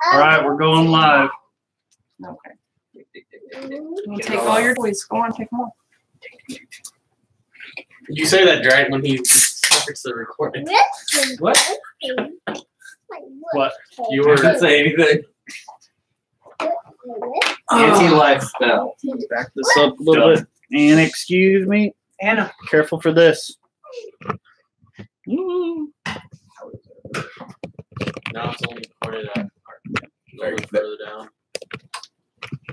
All right, we're going live. Okay. We'll take all your toys. Go on, take them all. Did you say that right when he starts the recording? What? What? You were Didn't say anything. Anti-lifestyle. Back this up a little bit. And excuse me, Anna, careful for this. Now it's only pointed at further down.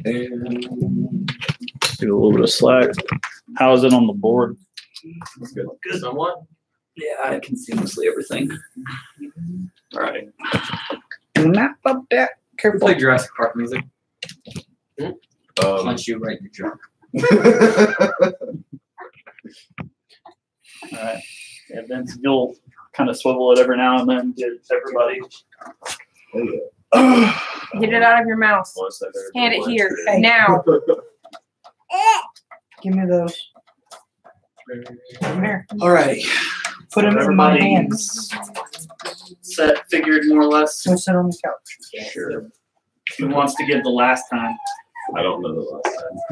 And do a little bit of slack. How is it on the board? Good. Somewhat. Yeah, I can see mostly everything. All right. Not up that. Careful. Play Jurassic Park music. Once you write your joke. All right. Yeah, Vince, you'll kind of swivel it every now and then. Get everybody. Get it out of your mouth. Hand it here. Now. Give me those. Come here. All right. Put them in my hands. Set, figured more or less. Go sit on the couch. Sure. Who wants to give the last time? I don't know the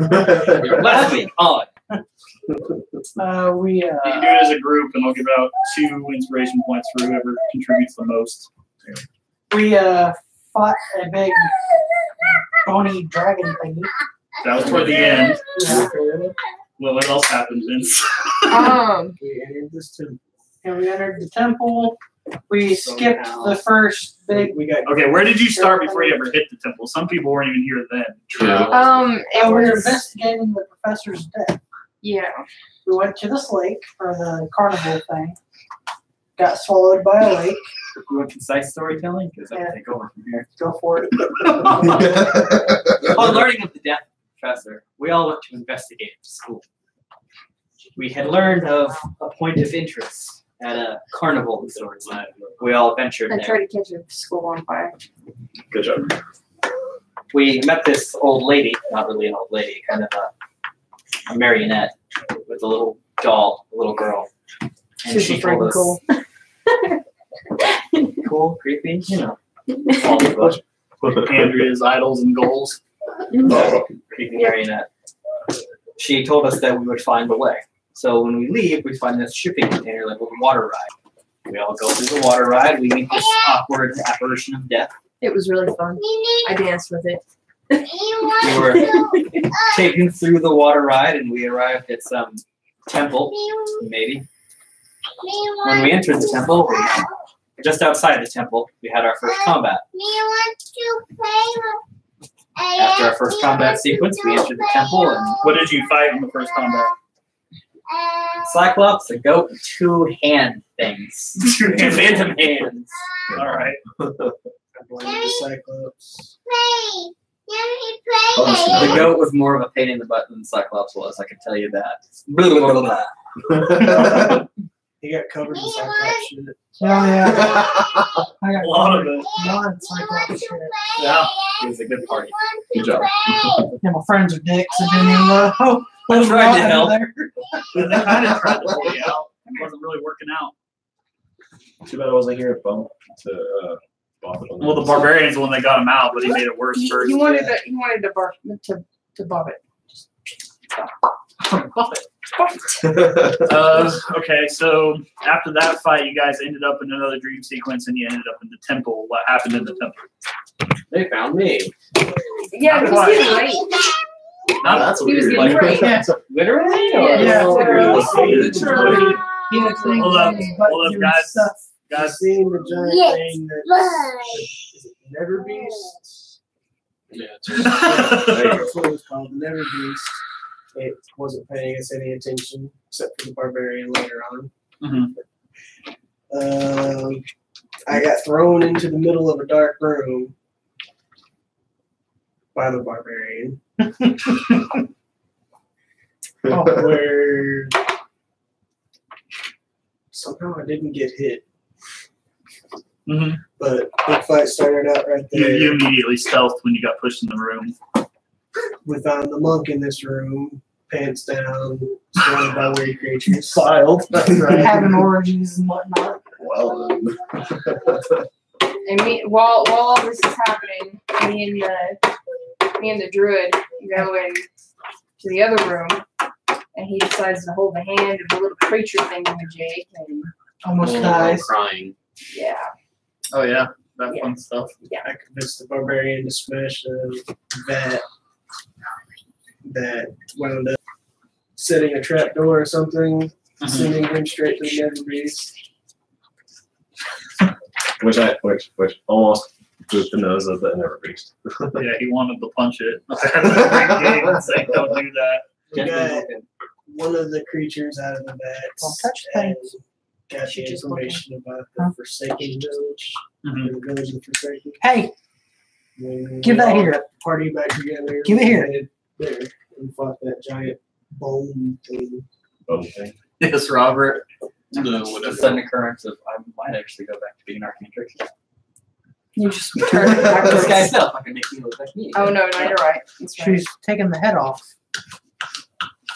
last time. Last week on. We You can do it as a group, and I'll give out 2 inspiration points for whoever contributes the most. fought a big bony dragon thingy. That was toward the end. Yeah. Well, what else happened, Vince? We entered this temple. And we entered the temple. We skipped the first big. Okay, where did you start before you ever hit the temple? Some people weren't even here then. It We were was, investigating the professor's death. yeah. We went to this lake for the carnival thing. Got swallowed by a lake. You want concise storytelling? Because I can take over from here. Go for it. On learning of the death of the professor, we all went to investigate the school. We had learned of a point of interest at a carnival of sorts. We all ventured I there. tried to catch a school on fire. Good job. We met this old lady, not really an old lady, kind of a marionette with a little doll, a little girl. And she told us, cool. cool, creepy, you know. All the above. Andrea's idols and goals. Creepy marionette. She told us that we would find the way. So when we leave, we find this shipping container labeled water ride. We all go through the water ride. We meet this awkward apparition of death. It was really fun. I danced with it. We were taken through the water ride, and we arrived at some temple, maybe. When we entered the temple, just outside the temple, we had our first combat. After our first combat sequence, we entered the temple, and What did you fight in the first combat? Cyclops, a goat, and 2 hand things. 2 phantom hands. All right. Cyclops. The goat was more of a pain in the butt than Cyclops was, I can tell you that. Blah, blah, blah, blah. He got covered in Cyclops shit. Oh, yeah. I got A lot of it. a lot of Cyclops shit. Yeah. It was a good party. Good job. Yeah, my friends are dicks. I didn't even know. I tried to help. They kind of tried to pull you out. It wasn't really working out. Too bad I wasn't here to bump to bump it on Well, the barbarian's the one that got him out, but he made it worse first. He wanted to bob it. Okay, so after that fight, you guys ended up in another dream sequence, and you ended up in the temple. What happened in the temple? They found me. Yeah, because he was late. Not that's He was weird. getting right. Literally? Yeah. Literally. Hold up, guys. Guys, Seeing the giant thing that is it Never Beast? Yeah. That's what it was called, the Never Beast. It wasn't paying us any attention except for the barbarian later on. I got thrown into the middle of a dark room by the barbarian. Where somehow I didn't get hit. But the fight started out right there. You immediately stealthed when you got pushed in the room. We found the monk in this room, pants down, surrounded by weird creatures. Filed. Having orgies and whatnot. Well then. And while all this is happening, me and the druid go in to the other room, and he decides to hold the hand of the little creature thing with Jake, and Almost Oh, dies. crying. yeah. Oh yeah, that Yeah. fun stuff. I convinced the barbarian to smash the vat that wound up setting a trap door or something, sending him straight to the nether beast. Which almost booped the nose of the Never Beast. Yeah, he wanted to punch it. Great game and say, don't do that. We got one of the creatures out of the vats Don't touch and things. got She the just information about the Forsaken Village, Mhm. the village of Forsaken. Hey, And give we that all here. Party back together. Give it here. headed There and fought that giant bone thing. Okay. Yes, Robert. The sudden occurrence of I might actually go back to being Archmatrix. You just turn it This backwards. guy still fucking makes me look like me. Oh no, no, you're right. That's right. She's taking the head off.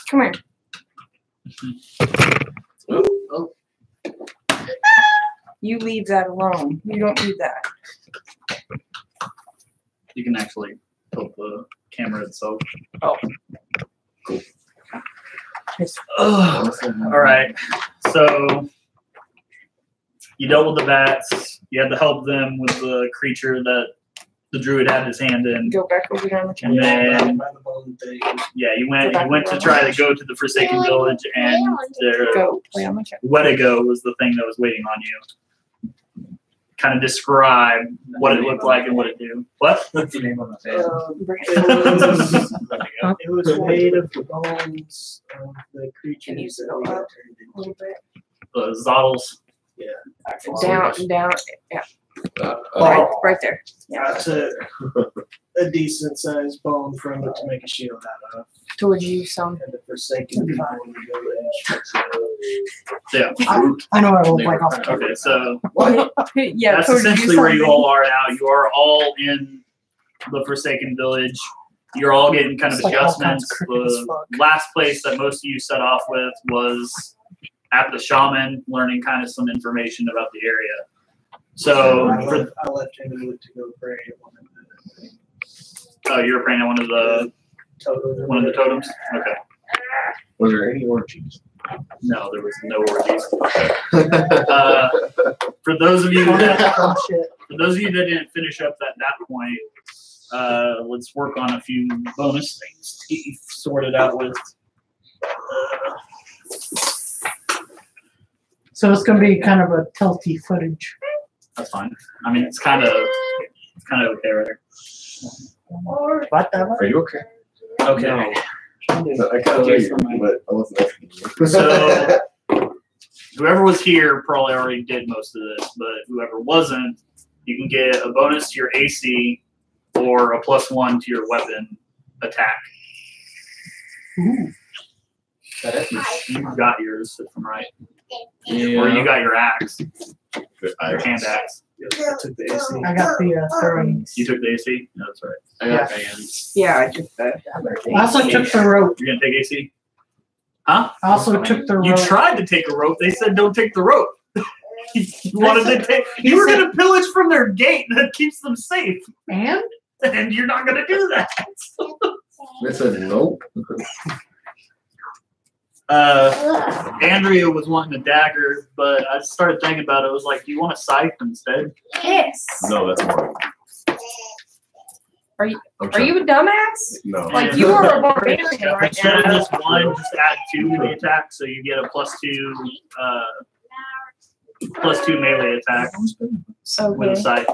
Come here. Oh. You leave that alone. You don't do that. You can actually tilt the camera itself. All All right. So you dealt with the bats. You had to help them with the creature that the druid had his hand in. Go back over there on the And camera. then, By the bone thing. yeah, you went to try to go to the Forsaken Village, and the Go play on the camera. Wedigo was the thing that was waiting on you. Kind of describe what it looked like and what it do. What? What's the name on the face? Bring It it it was made of the bones of the creatures that we got turned a little bit. The Zoddles. Down. Yeah. Oh, Right there. Got a decent sized bone from it to make a shield out of. Towards you, some. And the Forsaken Bone Village. Yeah. I know what I look like off the camera. Okay, so Yeah, that's towards you, essentially where you something. all are now. You are all in the Forsaken Village. You're all getting kind of It's like all adjustments. kinds of crooked as The fuck. last place that most of you set off with was at the shaman, learning kind of some information about the area. So, I left him and went to go pray at one of you were praying at one of the the totems. Okay. Was there any orgies? No, there was no orgies. For those of you that Oh, shit. For those of you that didn't finish up at that point, let's work on a few bonus things to get you sorted out with. So it's going to be kind of a tilty footage. That's fine. I mean, it's kind of okay right there. Whatever. Are you okay? Okay. I kind of hear you, but I wasn't asking you. So, whoever was here probably already did most of this, but whoever wasn't, you can get a bonus to your AC or a +1 to your weapon attack. Ooh. That it? You got yours, if I'm right. yeah. Or you got your axe, Good your hand axe. I took the AC. I got the throwing. You took the AC? No, that's right. I got fans. Yeah, I took that. I also took the rope. You're going to take AC? Huh? I also took the You rope. tried to take a rope. They said don't take the rope. You wanted to take. He You were said- going to pillage from their gate that keeps them safe, And and you're not going to do that. They said nope. Andrea was wanting a dagger, but I started thinking about it. I was like, do you want a scythe instead? Yes. No, that's more. Are you- I'm Are sorry. you a dumbass? No. Like you are a barbarian right Instead of now. just one, just add 2 to the attack, so you get a +2 melee attack with a Okay. scythe.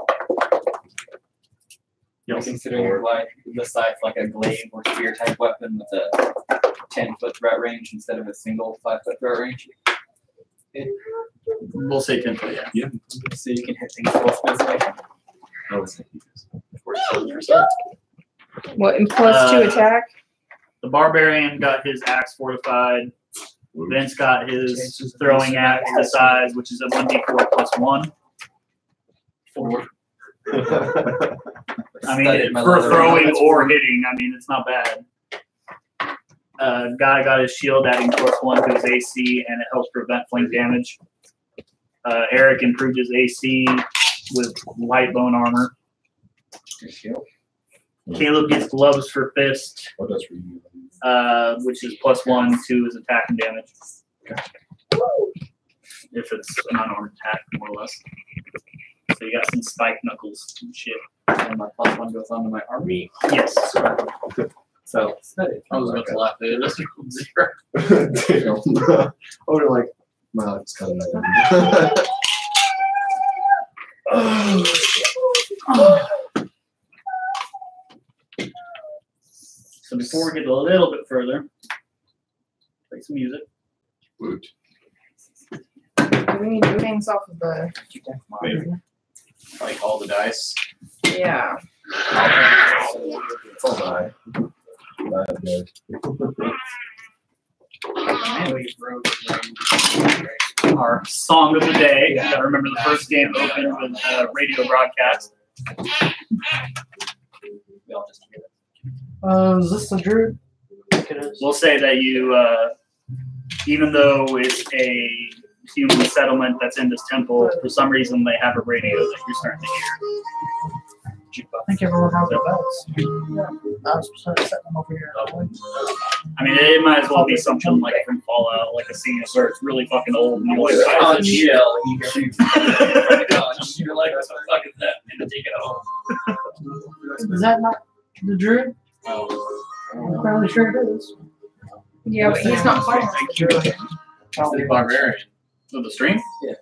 You're considering like the scythe like a glaive or spear type weapon with a 10-foot threat range instead of a single 5-foot threat range. We'll say 10 foot, yeah. So you can hit things both ways. I was thinking. What, and +2 attack? The barbarian got his axe fortified. Vince got his throwing axe to size, which is a 1d4 +1. 4. I mean, for throwing or hitting, I mean, it's not bad. Guy got his shield, adding +1 to his AC, and it helps prevent flank damage. Eric improved his AC with light bone armor. Caleb gets gloves for fist, What does for you? which is +1 to his attack and damage. If it's an unarmed attack, more or less. So you got some spike knuckles and shit. And my +1 goes onto my army. Yes. So I was about to laugh at it. That's 0. Damn. I would have like, my life is kind So before we get a little bit further, play some music. Woot. Do we need to do things off of the? Maybe. Like all the dice. Yeah. It's all die. Our song of the day. You gotta remember the first game opened with radio broadcast. we all just hear it. Is this the druid? I think it is. We'll say that you, even though it's a human settlement that's in this temple, for some reason they have a radio that you're starting to hear. I think everyone has their belts. Yeah. I was trying to set them over here. I mean, it might as well be something like from Fallout, like a scene where it's really fucking old and you're like, Oh, chill. You go. You're like, what the fuck is that? And to take it home. Is that not the druid? I'm fairly sure it is. Yeah, but he's not fighting. The barbarian. So the stream? Yeah.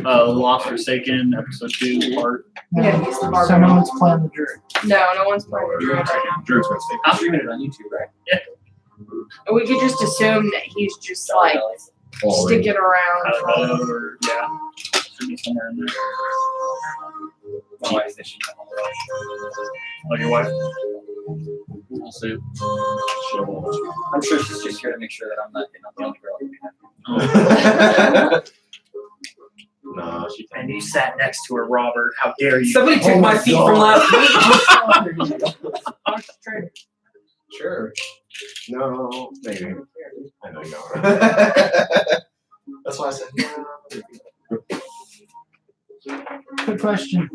Lost Forsaken, episode 2, part. Yeah, he's the So no barbarian. one's playing the druid. No, no one's playing the druid right now. Drew's gonna stay. I'm streaming it on YouTube, right? We could just assume that he's just like All right. sticking around. Colorado, or yeah, should be somewhere in there. My wife said she's on the road. Oh, your wife? We'll see. I'm sure she's just here to make sure that I'm not getting on the only girl. Nah, she And you sat next to her, Robert. How dare you? Somebody took my seat from last week. Sure. No, maybe. I know you are. That's why I said Good question.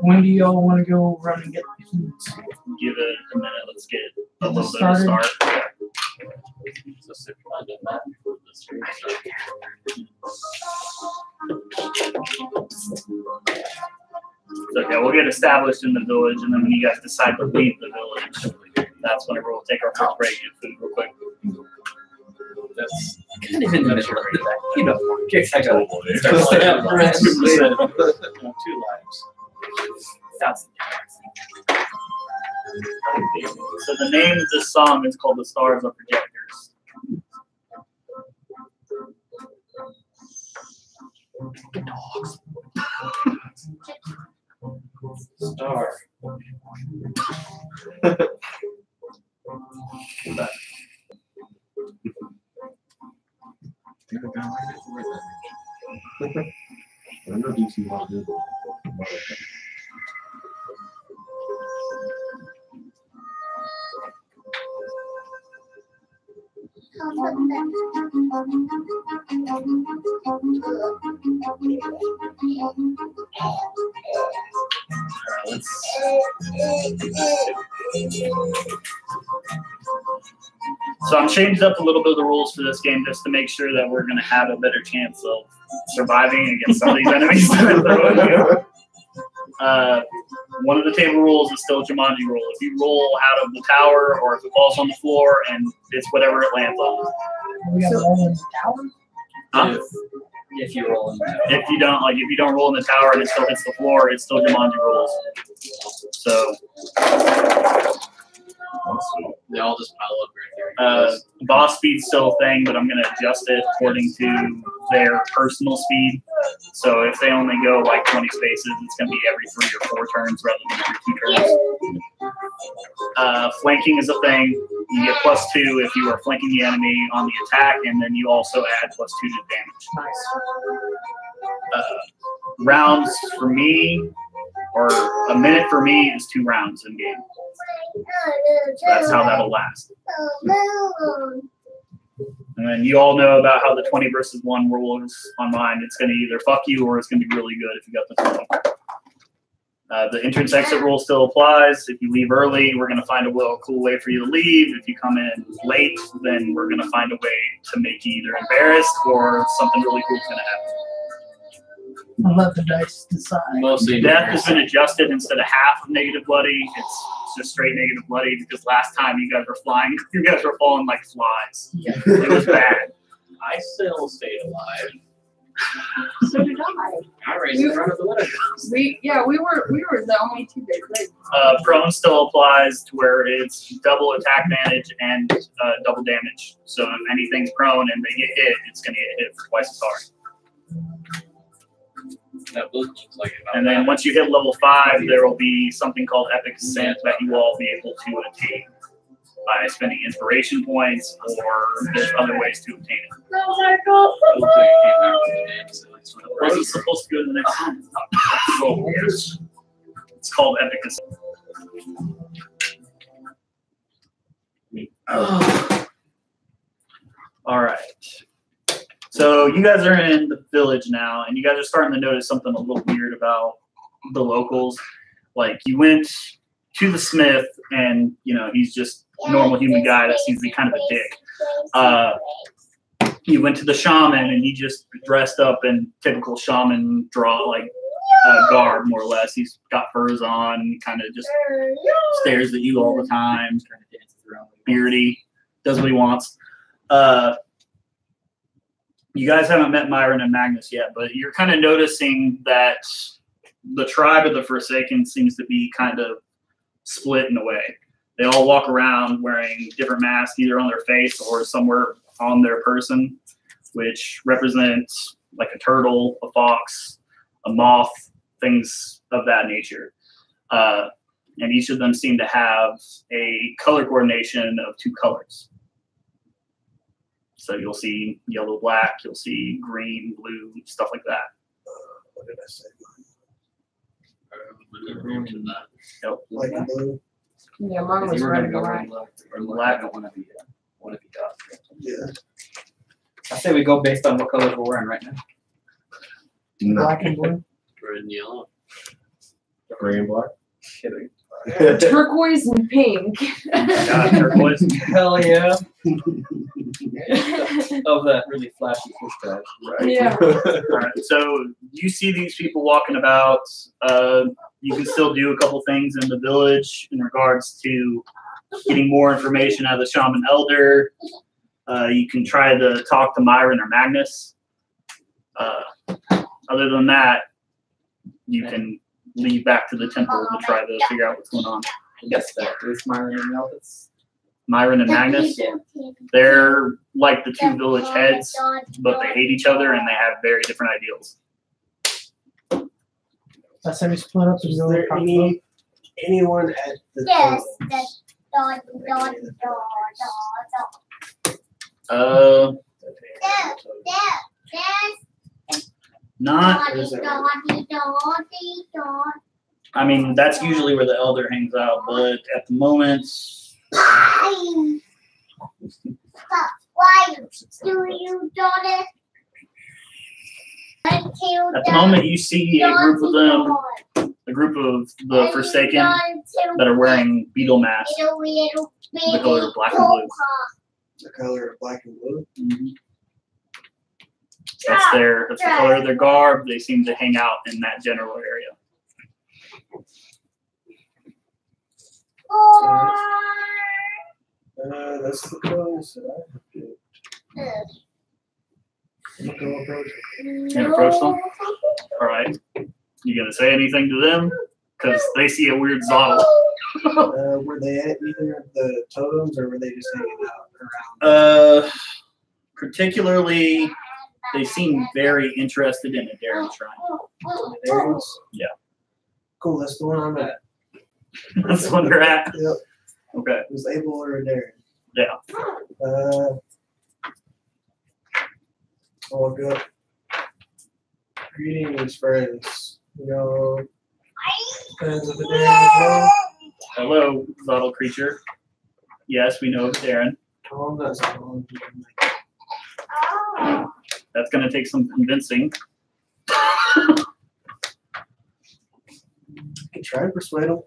When do y'all want to go run and get the keys? Give it a minute. Let's get a Get little this bit of a started. start. So sit behind the map before the stream starts. So yeah, we'll get established in the village, and then when you guys decide to leave the village, that's whenever we'll take our first break and get food real quick. That's Kind of in the middle of that. You know, kicks I got Oh, to start playing out the rest. 2 lives. That's So the name of this song is called "The Stars Are Projectors." Star. I know DC want to do So I'm changed up a little bit of the rules for this game just to make sure that we're going to have a better chance of surviving against some of these enemies that are throwing you. One of the table rules is still Jumanji rule. If you roll out of the tower or if it falls on the floor, and it's whatever it lands on. We got to roll in the tower? Huh? If you roll in the If you don't roll in the tower and it still hits the floor, it's still Jumanji rules. So They all just pile up right there. boss speed's still a thing, but I'm going to adjust it according to their personal speed. So if they only go like 20 spaces, it's going to be every 3 or 4 turns rather than every 2 turns. Flanking is a thing. You get +2 if you are flanking the enemy on the attack, and then you also add +2 to damage. Rounds for me, or a minute for me, is 2 rounds in game. So that's how that'll last. And then you all know about how the 20 versus 1 rules on mine. It's going to either fuck you or it's going to be really good if you got the 20. The entrance exit rule still applies. If you leave early, we're going to find a cool way for you to leave. If you come in late, then we're going to find a way to make you either embarrassed or something really cool is going to happen. I'll let the dice decide. Mostly Death has been adjusted instead of half of negative bloody. It's just straight negative bloody because last time you guys were flying, you guys were falling like flies. Yeah. It was bad. I still stayed alive. So did I. I raced in front of the window. We were the only two that lived. Prone still applies to where it's double attack advantage and double damage. So if anything's prone and they get hit, it's going to get hit for twice as hard. That book looks like it. And then once you hit level 5, there will be something called Epic Ascent that you will all be able to attain by spending inspiration points, or there's other ways to obtain it. Oh my god! It looks like it came out today, so it's one of the Was it supposed to go to the next one? Oh, yes. It's called Epic Ascent. All right. So you guys are in the village now, and you guys are starting to notice something a little weird about the locals. Like, you went to the smith, and, you know, he's just a normal human guy that seems to be kind of a dick. You went to the shaman, and he just dressed up in typical shaman garb, more or less. He's got furs on, kind of just stares at you all the time, trying to dance around, beardy, does what he wants. You guys haven't met Myron and Magnus yet, but you're kind of noticing that the tribe of the Forsaken seems to be kind of split in a way. They all walk around wearing different masks, either on their face or somewhere on their person, which represents like a turtle, a fox, a moth, things of that nature. And each of them seem to have a color coordination of 2 colors. So you'll see yellow, black, you'll see green, blue, stuff like that. What did I say? Yep. Like blue? Yeah, mine If was you were red gonna and go black. black, I don't want to be dark. Yeah. I say we go based on what colors we're wearing right now. No. Black and blue. Red and yellow. Gray and black. Kidding. Turquoise and pink. Got turquoise. Hell yeah. Of that really flashy fish guys. Right. Yeah. All right, so you see these people walking about. You can still do a couple things in the village in regards to getting more information out of the shaman elder. You can try to talk to Myron or Magnus. Other than that, you can leave back to the temple to try to figure out what's going on. I guess that is Myron and Melvitz. Myron and Magnus, they're like the 2 village heads, but they hate each other and they have very different ideals. I say we split up and Is go there across anyone at the Yes, tunnel? Uh, not. I mean, that's usually where the elder hangs out, but at the moment, Why do you daughter? at the moment you see a group of them, a group of the Forsaken that are wearing beetle masks, the color of black and blue. The color of black and blue? That's the color of their garb. They seem to hang out in that general area. That's the clothes that I have. You go approach it. And approach them. All right. You gonna say anything to them? Because they see a weird Zottle. Were they at either of the totems, or were they just hanging out around? Particularly, they seem very interested in a Darren shrine. Darren's? Yeah. Cool, that's the one I'm at. That's the one they're at. Yep. Okay. Was Abel or a Darren? Yeah. I'll walk up. Greetings, friends. You know, friends of the Darren as well. Hello, Zottle creature. Yes, we know it's Darren. Oh, I'm not so long. That's going to take some convincing. I can try to persuade him.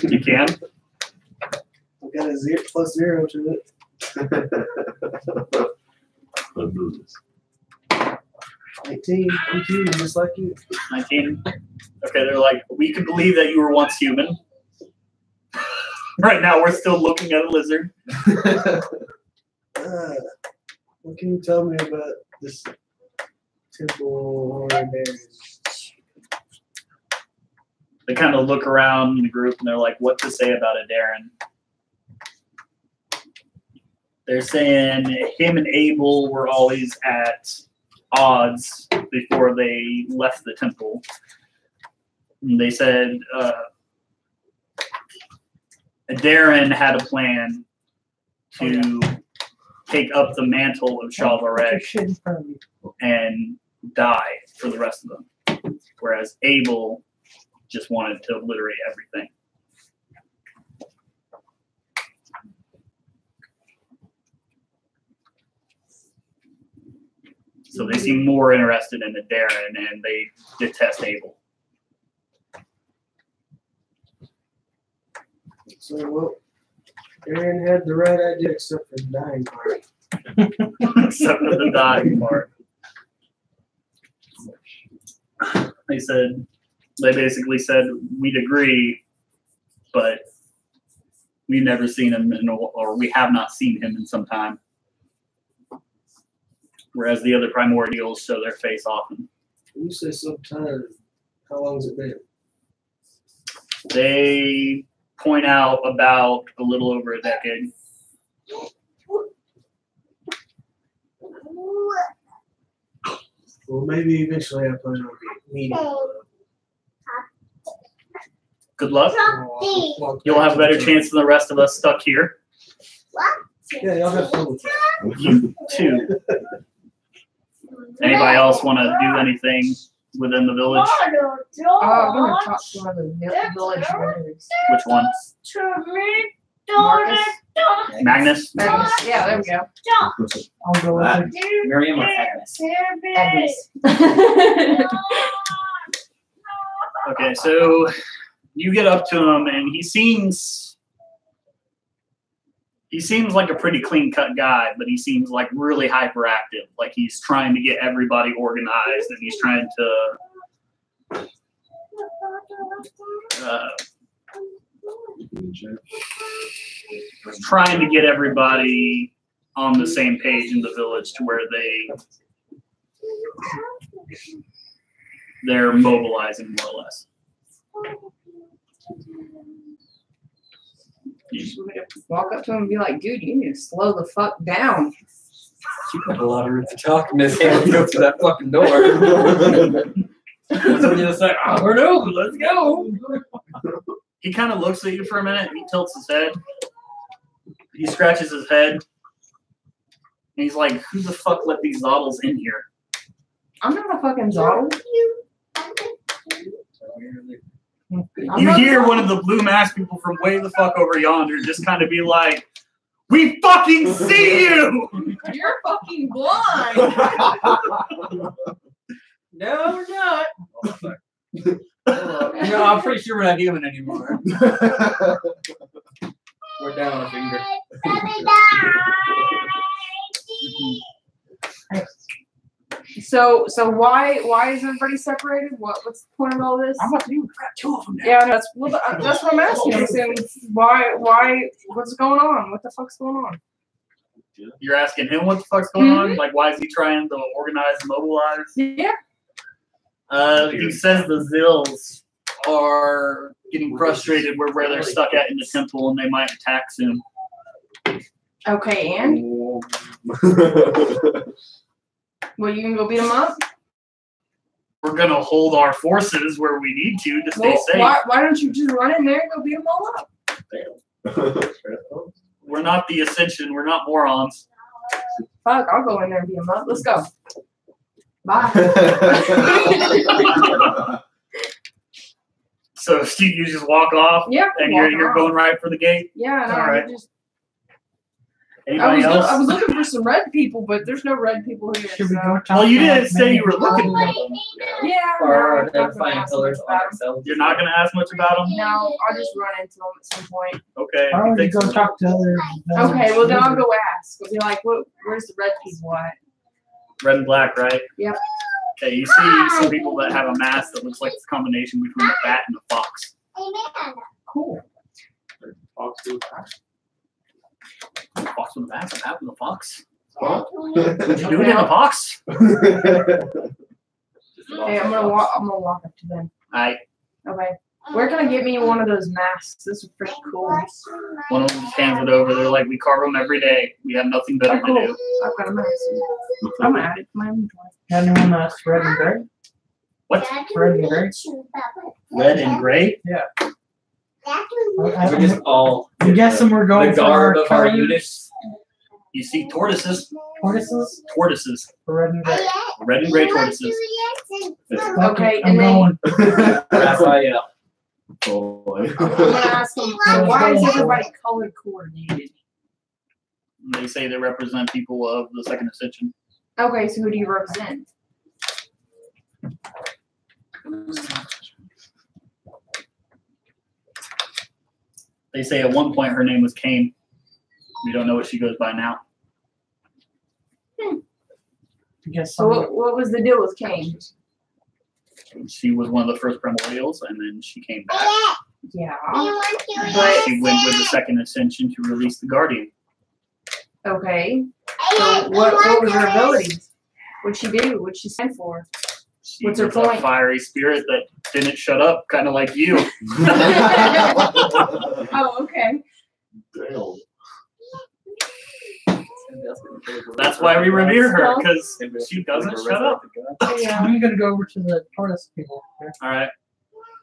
You can. I've got a +0 to it. 19. I'm human, just like you. 19. Okay, they're like, we can believe that you were once human. Right now, we're still looking at a lizard. What can you tell me about this temple or berries? They kind of look around the group and they're like, what to say about it, Darren? They're saying him and Abel were always at odds before they left the temple. And they said Darren had a plan to take up the mantle of Shalvarek and die for the rest of them. Whereas Abel just wanted to obliterate everything. So they seem more interested in the Darren and they detest Abel. So, well, Aaron had the right idea except for the dying part. Except for the dying part. They basically said, we'd agree, but we've never seen him, or we have not seen him in some time. Whereas the other primordials show their face often. When you say sometime, how long's it been? They point out about a little over a decade. Well, maybe eventually I plan on meeting. Good luck. Walk You'll have a better back to chance than the rest of us stuck here. the- Yeah, y'all have fun with that. You too. Anybody else want to do anything within the village? I'm gonna talk to one of the village leaders. Which one? Marcus? Magnus? Magnus. Yeah, there we go. I'll go with it. Miriam or Agnes? Agnes. Okay, so you get up to him and he seems like a pretty clean-cut guy, but he seems like really hyperactive. Like he's trying to get everybody organized and he's trying to get everybody on the same page in the village to where they're mobilizing more or less. Just walk up to him and be like, dude, you need to slow the fuck down. You got a lot of room to talk in this hand. Go through that fucking door. So you're just like, oh, no, let's go. He kind of looks at you for a minute. He tilts his head. He scratches his head. And he's like, who the fuck let these Zoddles in here? I'm not a fucking Zoddle. You hear one of the blue mask people from way the fuck over yonder just kind of be like, we fucking see you! You're fucking blind. No, we're not. No, I'm pretty sure we're not human anymore. We're down on a finger. So why is everybody separated? What's the point of all this? I'm about to do. I've got two of them now. Yeah, that's what I'm asking. I'm saying, why? What's going on? What the fuck's going on? You're asking him what the fuck's going on? Like, why is he trying to organize and mobilize? Yeah. He says the Zills are getting frustrated with where they're stuck at in the temple and they might attack soon. Okay, and well, you can go beat them up. We're gonna hold our forces where we need to stay Well, safe. why don't you just run in there and go beat them all up? We're not the Ascension. We're not morons. Fuck, I'll go in there and beat them up. Let's go. Bye. So you just walk off Yeah. and walk you're off. going right for the gate. Yeah, no, All right. just Anybody else? I was looking for some red people, but there's no red people here. Should we so- go talk Well, you to didn't that say man? you were looking for them. Yeah. Or no, I'm not gonna identifying ask colors much on about 'em. ourselves. You're not gonna ask much about them. No, I'll just run into them at some point. Okay. Why don't you go talk to other? Okay, well then I'll go ask. I'll be like, where's the red people at? Red and black, right? Yep. Okay, you see some people that have a mask that looks like it's a combination between a bat and a fox. Amen. Cool. Fox do that. Fox with a bat, a bat with a fox. Huh? What you doing in a fox? Hey, I'm gonna walk up to them. I Okay. Where can I get me one of those masks? This is pretty cool. one of them just hands it over. They're like, we carve them every day. We have nothing better to do. I've got a mask. I'm gonna add it to my inventory. Got anyone that's red and gray? What? Red and gray? Red and gray? We're just all I'm guessing we're going the for our garb of our colors. units. You see tortoises. Tortoises? Tortoises. Red and gray. Red and gray tortoises. Okay, I'm and then going. Raphael. Oh, boy. I'm gonna ask them, so why is everybody color coordinated? They say they represent people of the second ascension. Okay, so who do you represent? They say at one point her name was Cain. We don't know what she goes by now. I guess So what was the deal with Cain? She was one of the first primordials, and then she came back. Yeah. But she went with the second ascension to release the guardian. Okay. So what was her abilities? What'd she do? What'd she stand for? She What's her was a point? fiery spirit that didn't shut up, kind of like you. Oh, okay. Damn. That's why we revere her, because she doesn't shut up. Yeah. I'm gonna go over to the tortoise people. Here. All right.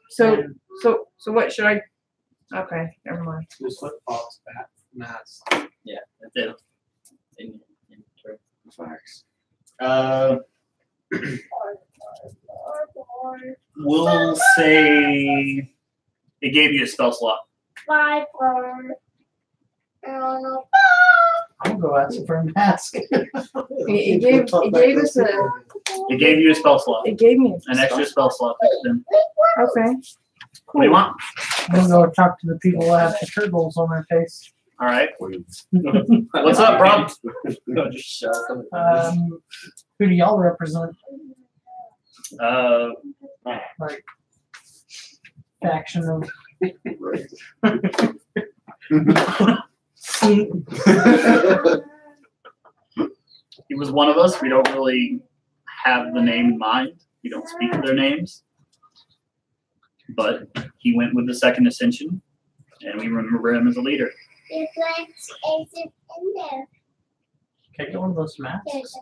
So what should I? Okay, never mind. Just let Fox bat mask. Yeah, That's it. Facts. We'll say it gave you a spell slot. I'll go ask for a mask. It gave us a. It gave you a spell slot, It gave me an extra spell slot fixed in. Okay. What do you want? I'm gonna go talk to the people that have the turtles on their face. All right. What's up, Rob? Just shove them. Who do y'all represent? Like faction of. He was one of us. We don't really have the name in mind. We don't speak their names. But he went with the second ascension, and we remember him as a leader. In there. Can I get one of those masks?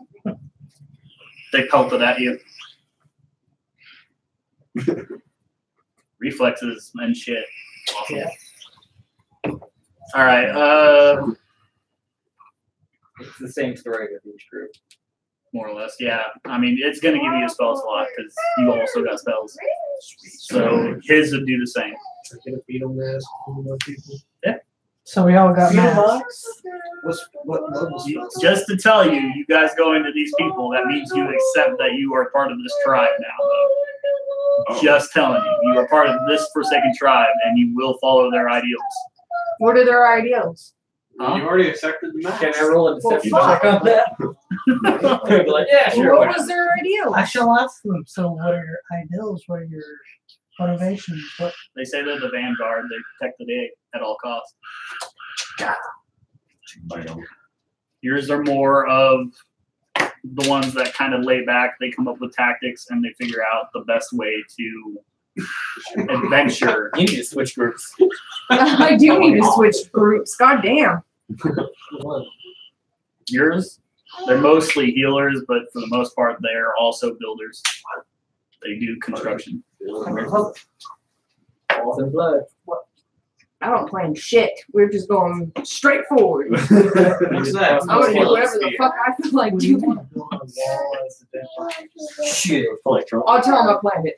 They pelted at you. Reflexes and shit. Awesome. Yeah. All right. It's the same story with each group. More or less, yeah. I mean, it's gonna give you a spell slot because you also got spells. So his would do the same. Get a beetle mask for more people. So we all got masks. What level spells? Just to tell you, you guys go into these people, that means you accept that you are part of this tribe now, though. Just telling you, you are part of this Forsaken tribe, and you will follow their ideals. What are their ideals? Huh? You already accepted the match. Can I roll a deception Well, check on that? Be like, yeah, sure. What why was not? their ideals? I shall ask them. So, what are your ideals? What are your motivations? What? They say they're the vanguard. They protect the day at all costs. Yours are more of the ones that kind of lay back. They come up with tactics and they figure out the best way to adventure. You need to switch groups. I do need to switch groups. God damn. Yours, they're mostly healers, but for the most part, they're also builders. They do construction. Balls and blood. I don't plan shit. We're just going straight forward. What's that? I'm gonna do whatever the fuck I feel like What do you doing. want? Build a wall as a dead body. Shit. I'll tell them I planned it.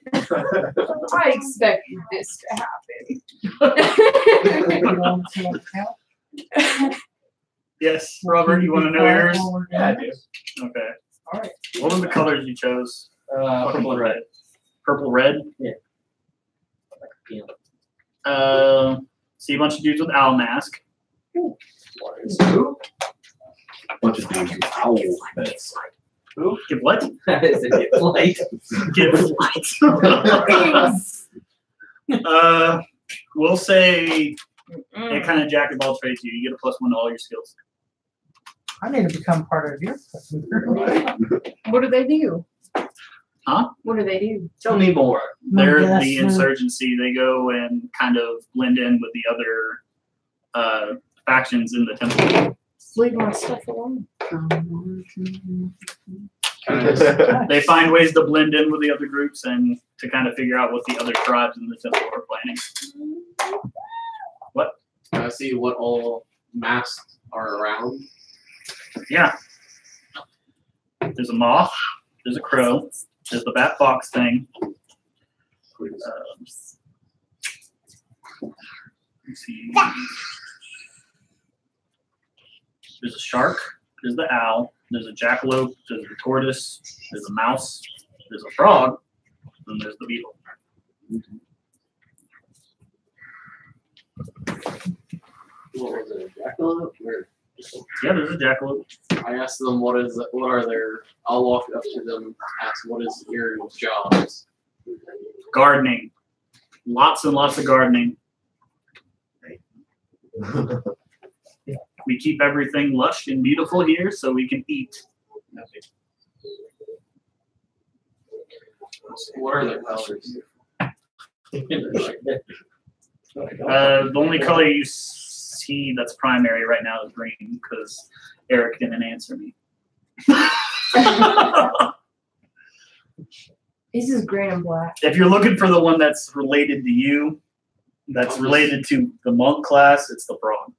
I expected this to happen. You want to see what count? Yes, Robert, you want to know yours? Yeah, I do. Okay. All right. What were the colors you chose? Purple and red. Purple, red? See a bunch of dudes with owl mask. Who? Bunch of dudes with owl heads. Who? Give what? That is a good light. Give light. We'll say it kind of jack of all trades you. You get a +1 to all your skills. I need to become part of your. What do they do? Huh? What do they do? Tell me more. They're Yes, the insurgency. They go and kind of blend in with the other factions in the temple. Leave my stuff alone. They find ways to blend in with the other groups and to kind of figure out what the other tribes in the temple are planning. What? I see what all masks are around. Yeah. There's a moth. There's a crow. There's the bat fox thing. Let's see. There's a shark. There's the owl. There's a jackalope. There's a tortoise. There's a mouse. There's a frog. And there's the beetle. What was it? A jackalope? Or Yeah, there's a jackalope. I asked them what are their. I'll walk up to them, ask what is your jobs. Gardening. Lots and lots of gardening. We keep everything lush and beautiful here so we can eat. What are their colors? The only color you see that's primary right now is green because Eric didn't answer me. This is green and black. If you're looking for the one that's related to you, that's related to the monk class, it's the frog.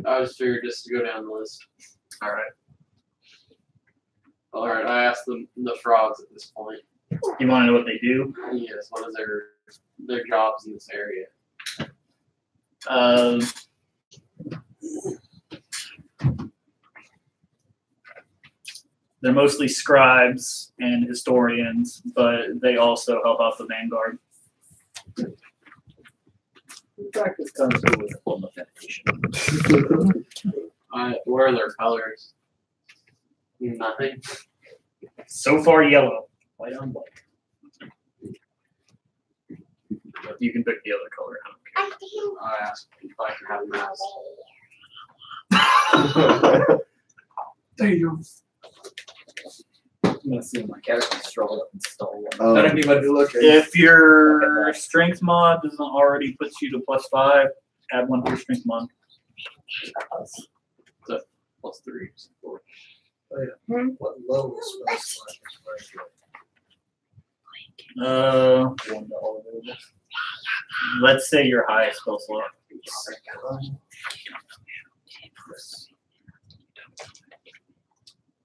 I was figured just to go down the list. All right. All right, I asked them the frogs at this point. You want to know what they do? Yes, what is their jobs in this area? They're mostly scribes and historians, but they also help out the vanguard. Practice comes with a form of meditation. What are their colors? Nothing. So far, yellow. White on white. But you can pick the other color. I don't care. I asked if I can have a mask. There you go. I'm gonna see my character stroll up and stall one. Oh. I don't need to look at. If your strength mod doesn't already put you to +5, add 1 to your strength mod. +3. 4. What low is Let's say your highest spell slot.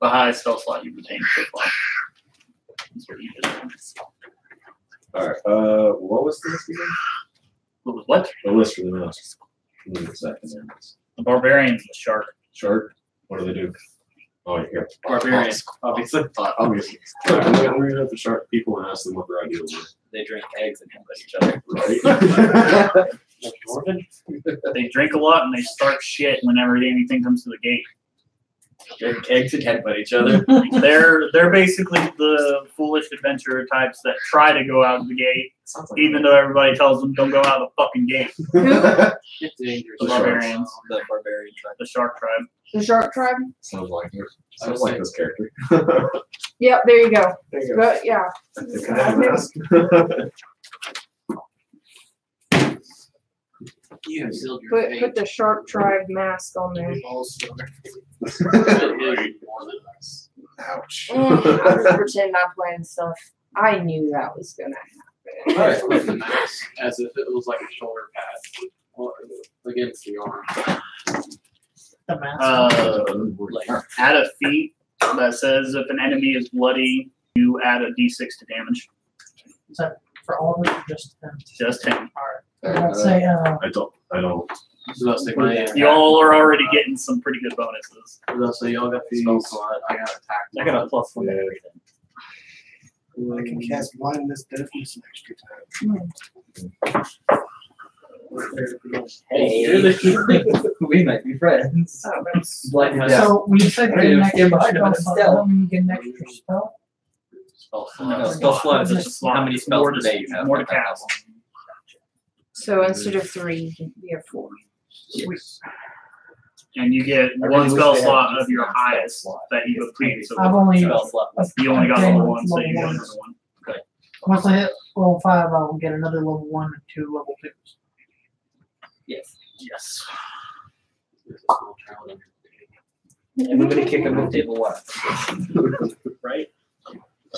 The highest spell slot you retain so far. That's what you did. Alright, what was this again? What? The list for the masks. Give me a second there. The barbarian's the shark. Shark? What do they do? Oh, here. Barbarian, obviously. Obviously. I'm reading up the shark people and ask them what their ideas are. They drink eggs and headbutt each other. Right? They drink a lot and they start shit whenever anything comes to the gate. Drink eggs and headbutt each other. They're basically the foolish adventurer types that try to go out the gate, Sounds like even though everybody tells them don't go out the fucking gate. It's dangerous. The barbarians, The barbarian tribe. the shark tribe. The shark tribe? Sounds like it. Sounds like this character. Yep, there you go. There you go. But yeah. Can I have a mask? You have sealed your Put fate. the shark tribe mask on there. It is more than us. Ouch. I'll just pretend I'm playing stuff. I knew that was gonna happen. Alright, with the mask, as if it was like a shoulder pad against the arm. The mask. Like, add a feat that says if an enemy is bloody, you add a d6 to damage. Is that for all of us or just them? Just him. I'd say I don't So that's like my. You all are already getting some pretty good bonuses. So y'all got these. Spell slot. I got attack. I got a +1 to everything. I can cast blindness deafness an extra time. Hey, we might be friends. Oh, that's Like, So we said get an Yeah, extra but I know spell, stealth. so you get an extra spell. no, spell slot is just how many spells per day you have. More to cast. so instead of 3, you have 4. And you get I one really spell wish they had slot a of your decent spell highest slot. that you obtained. So I've only Spell slot. you only got Okay, level 1, so you level get one. another one. Once I hit level 5, I will get another level 1 and 2 level 2s. Yes. Yes. Everybody kick him with table 1. Right?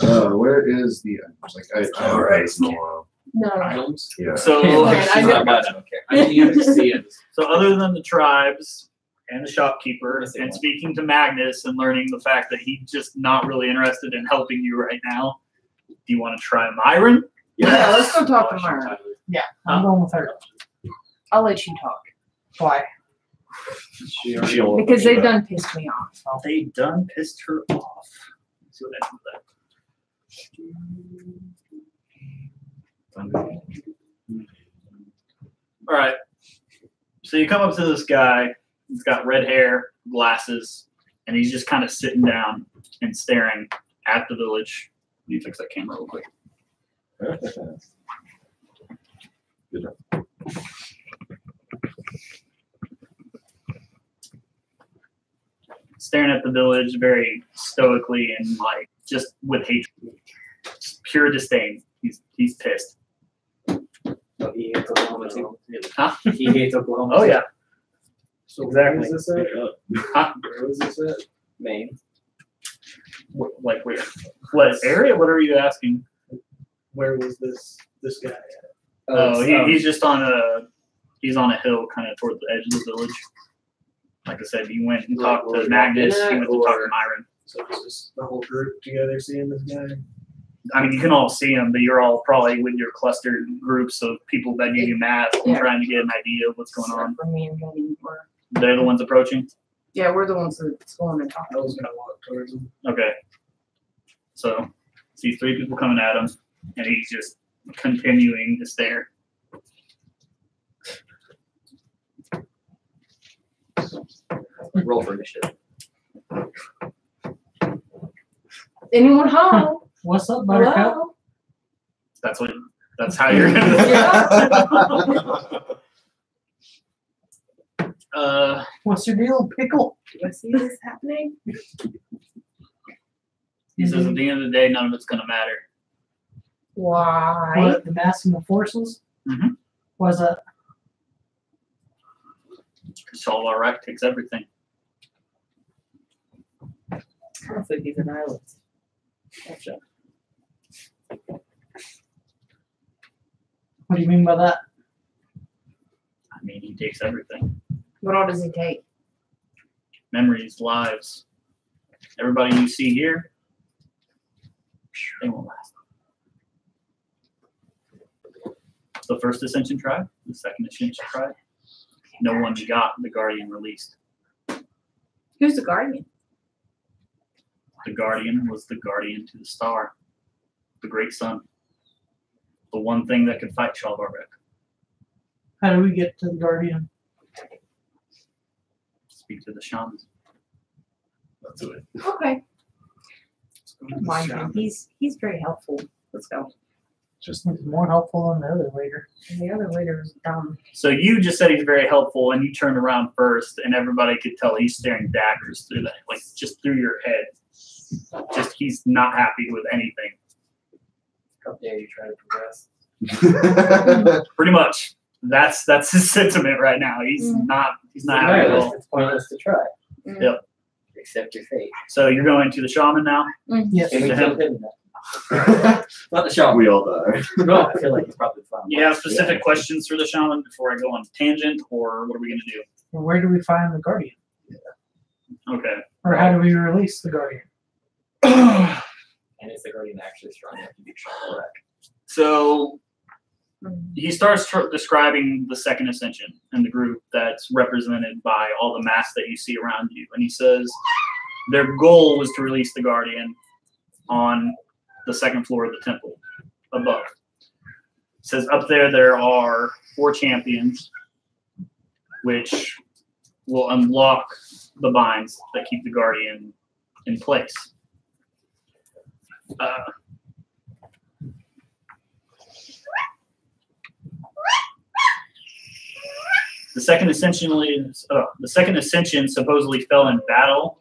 Where is the? Like, I haven't read this in a while. No. Items. Yeah. So, Man, I She's know. not bad, I don't care. I didn't even see it. so other than the tribes and the shopkeeper Missing and one. speaking to Magnus and learning the fact that he's just not really interested in helping you right now, do you want to try Myron? Yeah, let's go talk to Myron. I'm going with her. I'll let you talk. Why? She already. Because they've done pissed me off. They done pissed her off. Let's see what I do with that. All right. So you come up to this guy. He's got red hair, glasses, and he's just kind of sitting down and staring at the village. Let me fix that camera real quick. Staring at the village very stoically and like just with hatred, just pure disdain. He's pissed. So he hates Oklahoma too. Huh? He hates Oklahoma. Oh too. yeah. So Exactly. where is this at? Huh? Where is this at? Maine. Like where? What area? What are you asking? Where was this guy at? Oh, he's just on a hill kind of toward the edge of the village. Like I said, you went and talked to Magnus, you went to talk to Myron. So it's just the whole group together seeing this guy. I mean, you can all see him, but you're all probably with your clustered groups of people that give you math and Yeah. trying to get an idea of what's going on. For me and Betty, They're the ones approaching? we're the ones that's going and talking. I was gonna walk towards him. Okay. So, see 3 people coming at him, and he's just continuing to stare. Roll for initiative. Anyone home? What's up, Buttercup? Hello? That's how you're gonna. What's your deal, Pickle? Do I see this happening? He says at the end of the day, none of it's gonna matter. Why? What, the massing of forces? Mhm. Was that? Shalvar Wreck takes everything. I don't think he's an island. Gotcha. What do you mean by that? I mean, he takes everything. What all does he take? Memories, lives. Everybody you see here, they won't last. The first Ascension tribe, the second Ascension tribe, no one got the Guardian released. Who's the guardian? The Guardian was the guardian to the star, the great sun. The one thing that could fight Shalvar Wreck. How do we get to the Guardian? Speak to the shamans. That's it. Okay. Mind Shaman. him. He's very helpful. Let's go. Just He's more helpful than the other leader. And the other leader is dumb. So you just said he's very helpful, and you turned around first, and everybody could tell he's staring daggers through that, like just through your head. Just he's not happy with anything. How dare you try to progress? Pretty much. That's his sentiment right now. He's not happy at all. It's pointless to try. Yep. Accept your fate. So you're going to the shaman now. Yes. Can we to kill him. him now? Not the shaman. we all die. No, I feel like he's probably fine. You have specific questions for the shaman before I go on tangent, or what are we gonna do? Well, where do we find the Guardian? Okay. Or how do we release the Guardian? And is the guardian actually strong enough to be Shalvar Wreck? So he starts describing the second ascension and the group that's represented by all the masks that you see around you. And he says their goal was to release the Guardian on the second floor of the temple above. It says up there are 4 champions, which will unlock the binds that keep the Guardian in place. The second ascension supposedly fell in battle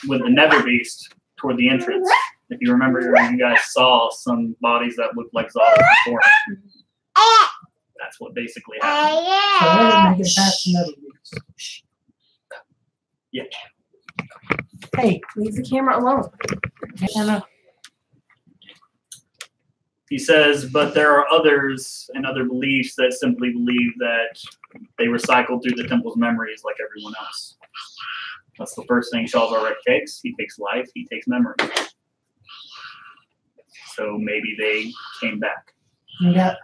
with the Nether Beast toward the entrance. If you remember, you guys saw some bodies that looked like zombies before. That's what basically happened. So they didn't make it past the Nether Beast. Yeah. Hey, Leave the camera alone. Anna. He says, but there are others and other beliefs that simply believe that they recycle through the temple's memories like everyone else. That's the first thing Shalvarek takes. He takes life, he takes memory. So maybe they came back.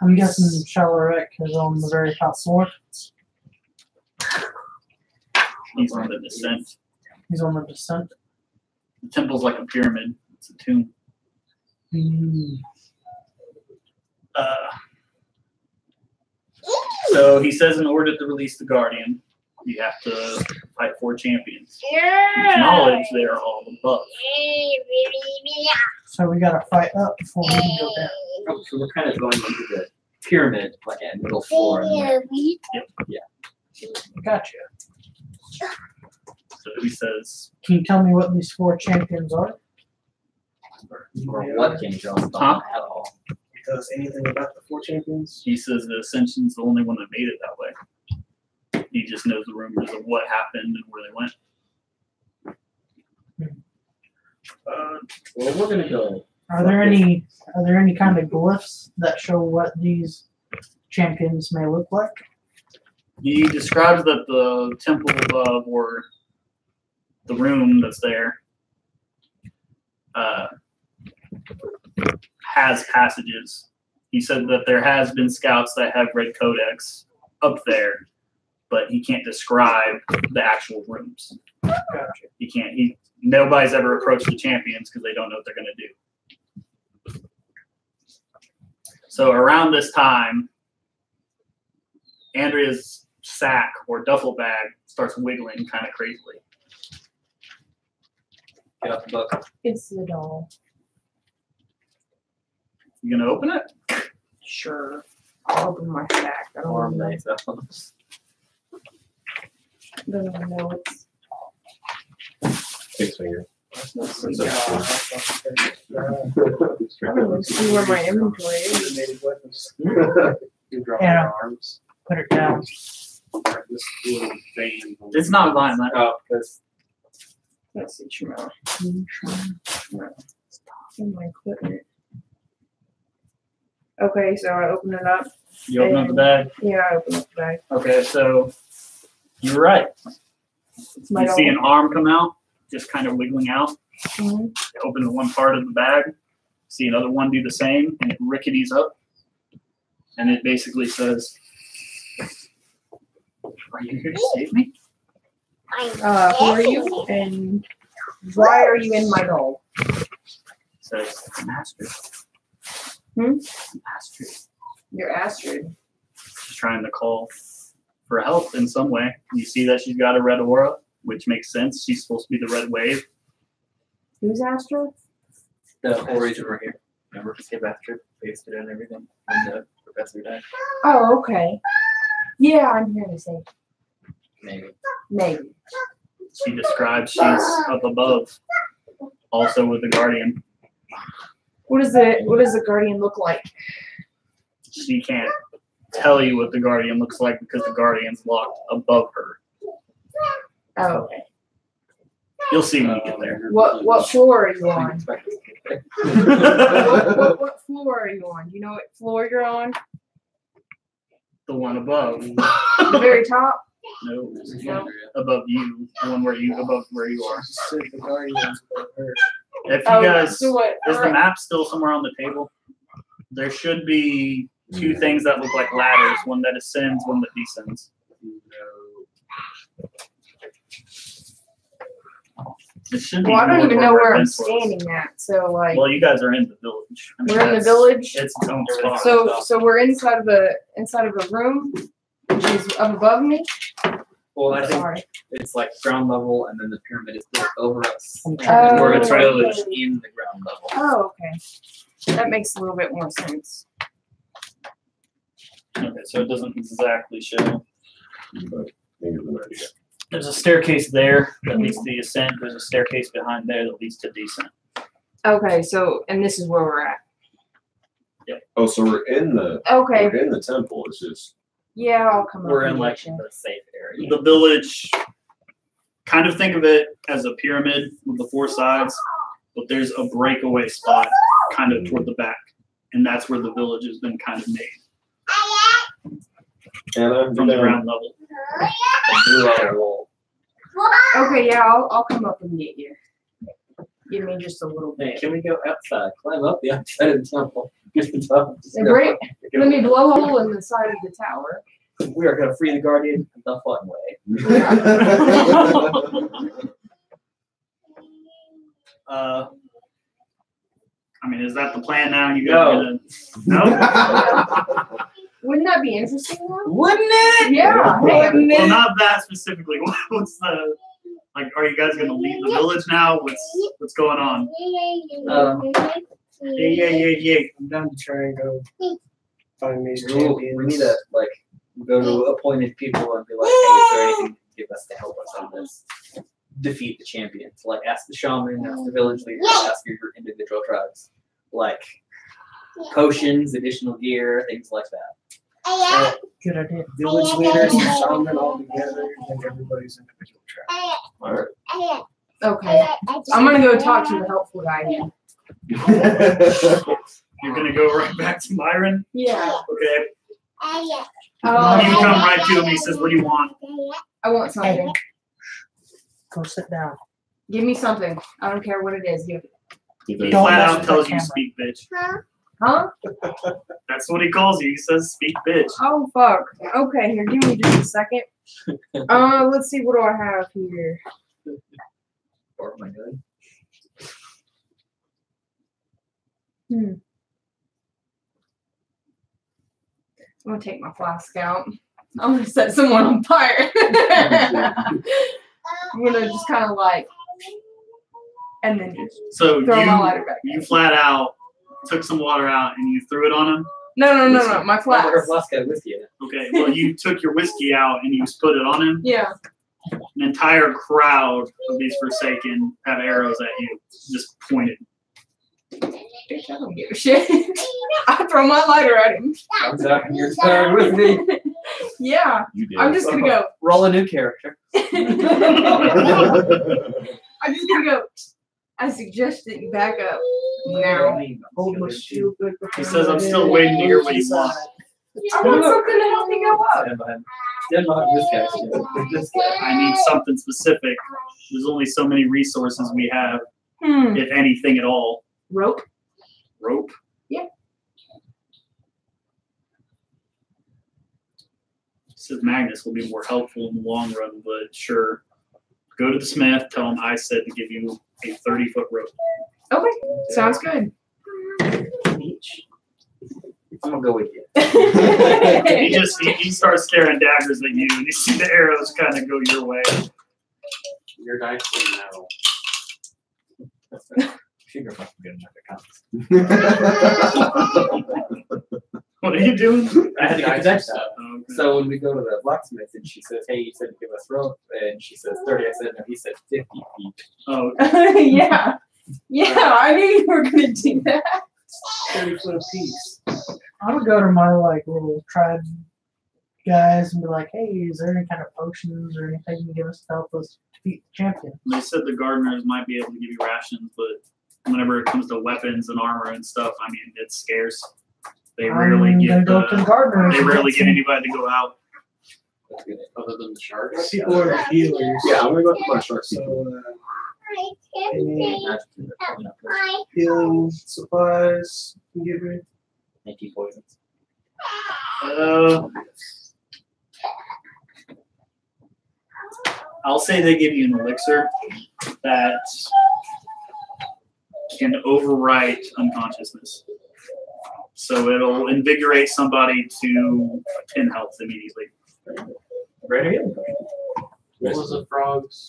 I'm guessing Shalvarek is on the very top floor. He's on the descent. He's on the descent. The temple's like a pyramid. It's a tomb. So he says in order to release the Guardian, you have to fight 4 champions. Acknowledge they are all above. So we gotta fight up before we can go down. Oh, so we're kind of going into the pyramid, like at middle floor. Gotcha. So he says, Can you tell me what these 4 champions are? Or what King John Huh? at all. Tell us anything about the 4 champions? he says the Ascension's the only one that made it that way. He just knows the rumors of what happened and where they went. Well, we're gonna go. Are there any kind of glyphs that show what these champions may look like? He describes that the temple above, or the room that's there, has passages. He said that there has been scouts that have read codex up there, but he can't describe the actual rooms. Gotcha. He can't. Nobody's ever approached the champions because they don't know what they're going to do. So around this time, Andrea's sack or duffel bag starts wiggling kind of crazily. Get out the book. It's the doll. You gonna open it? Sure. I'll open my sack. I don't Arm know. knife. Don't even know it's. 6 finger. Let's see. I don't even see where my inventory is. Native weapons. You drop Yeah. your arms. Put it down. This little vein. It's not violent. Oh, because Let's see. Shmuel. In my equipment. Okay, so I open it up. You open up the bag. Yeah, I open up the bag. Okay, so you're right. It's my You see an doll. arm come out, just kind of wiggling out. Mhm. Open one part of the bag. See another one do the same, and it ricketies up. And it basically says, "Are you here to save me?" Who are you? And why are you in my doll? It says, "Master." Hmm? Master. You're Astrid. She's trying to call for help in some way. You see that she's got a red aura, which makes sense. She's supposed to be the red wave. Who's Astrid? the whole reason we're here. Remember, we came after, faced it and everything, and the professor died. Oh, okay. Yeah, I'm here to say Maybe. maybe. She describes she's up above, also with the Guardian. What does the Guardian look like? She can't tell you what the Guardian looks like because the Guardian's locked above her. Oh, okay. You'll see when you get there. What floor are you on? Expect us to get What floor are you on? Do you know what floor you're on? The one above. The very top? No, No. above you. The one above where you are. Said the Guardians above her. If you Oh, guys, so what? is the map still somewhere on the table? There should be two things that look like ladders, one that ascends, one that descends. It should be Well, I don't more even where know where I'm Vince was. standing at. So like, Well, you guys are in the village. I mean, we're in the that's- village. It's its own spot. So we're inside of a room, which is up above me. Well, I think Sorry. it's like ground level, and then the pyramid is built over us. I'm And trying we're a okay. village in the ground level. Oh, okay. That makes a little bit more sense. Okay, so it doesn't exactly show. But maybe it's an idea. There's a staircase there that leads to the ascent. There's a staircase behind there that leads to descent. Okay, so and this is where we're at. Oh, so we're in the Okay. we're in the temple. It's just Yeah, I'll come up. We're and in get like you. the safe area. The village, kind of think of it as a pyramid with the four sides, but there's a breakaway spot kind of toward the back, and that's where the village has been kind of made Anna. from the ground level. Blue on the wall. Okay, yeah, I'll come up and get you. Give me just a little Hey, bit. can we go outside? Climb up the outside of the temple. Get the top. And break. Let me blow a hole in the side of the tower. We are gonna free the guardian the fun way. I mean, is that the plan now? You guys are gonna no? Wouldn't that be interesting though? Wouldn't it? Yeah. Hey, Well, not that specifically. What's the like? Are you guys gonna leave the village now? What's going on? Yeah. I'm down to try and go find these Ooh, champions. we need to like go to appointed people and be like, hey, is there anything you can give us to help us on this? Defeat the champion. So like ask the shaman, ask the village leader, ask your individual tribes. Like potions, additional gear, things like that. Good idea. Village leaders and shaman all together, and everybody's individual tribe. All right. Okay. I'm gonna go talk to the helpful guy again. You're gonna go right back to Myron. Yeah. Okay. Oh, You come right to him. He says, "What do you want?" I want something. Go sit down. Give me something. I don't care what it is. Give it. He Don't flat mess out with tells the you, camera. "Speak, bitch." Huh? That's what he calls you. He says, "Speak, bitch." Oh fuck. Okay, here, give me just a second. Let's see, what do I have here? Or my god. I'm gonna take my flask out. I'm gonna set someone on fire. I'm gonna just kind of like, and then just So throw my you lighter back. you flat out took some water out and you threw it on him. No, my flask. Her flask got whiskey in it. Okay. Well, you took your whiskey out and you put it on him. Yeah. An entire crowd of these Forsaken have arrows at you, just pointed. Bitch, I don't give a shit. I throw my lighter at him. Comes out and you're tired with me. Yeah. You did. I'm just gonna go. Roll a new character. I'm just gonna go. I suggest that you back up now. Hold my shield good He says, "I'm still waiting to hear what you want." I want something to help me go up. Stand behind this guy. Stand behind this guy. I need something specific. There's only so many resources we have, Hmm. if anything at all. Rope. Rope. Yeah. Says Magnus will be more helpful in the long run, but sure. Go to the smith. Tell him I said to give you a 30-foot rope. Okay. Sounds good. I'm gonna go with you. He starts staring daggers at you, and you see the arrows kind of go your way. Your dice say no. Sugar fucking good enough to What are you doing? I had to get the dice out. Oh, okay. So when we go to the blacksmith and she says, hey, you said to give us rope, and she says 30, I said, no, he said 50 feet. Oh, Yeah. Yeah, I knew you were gonna do that. 30-foot apiece. I would go to my like little tribe guys and be like, hey, is there any kind of potions or anything you can give us to help us defeat the champion? they said the gardeners might be able to give you rations, but whenever it comes to weapons and armor and stuff, I mean, it's scarce. They rarely I'm get gonna go to the gardeners. they and rarely get get some- anybody to go out. That's good. Other than the sharks. My people are healers. Yeah, I'm gonna go to my shark So, people. any healing supplies you can give me? Anti-poisons. I'll say they give you an elixir that can overwrite unconsciousness. So it'll invigorate somebody to 10 health immediately. Great idea. What was the frog's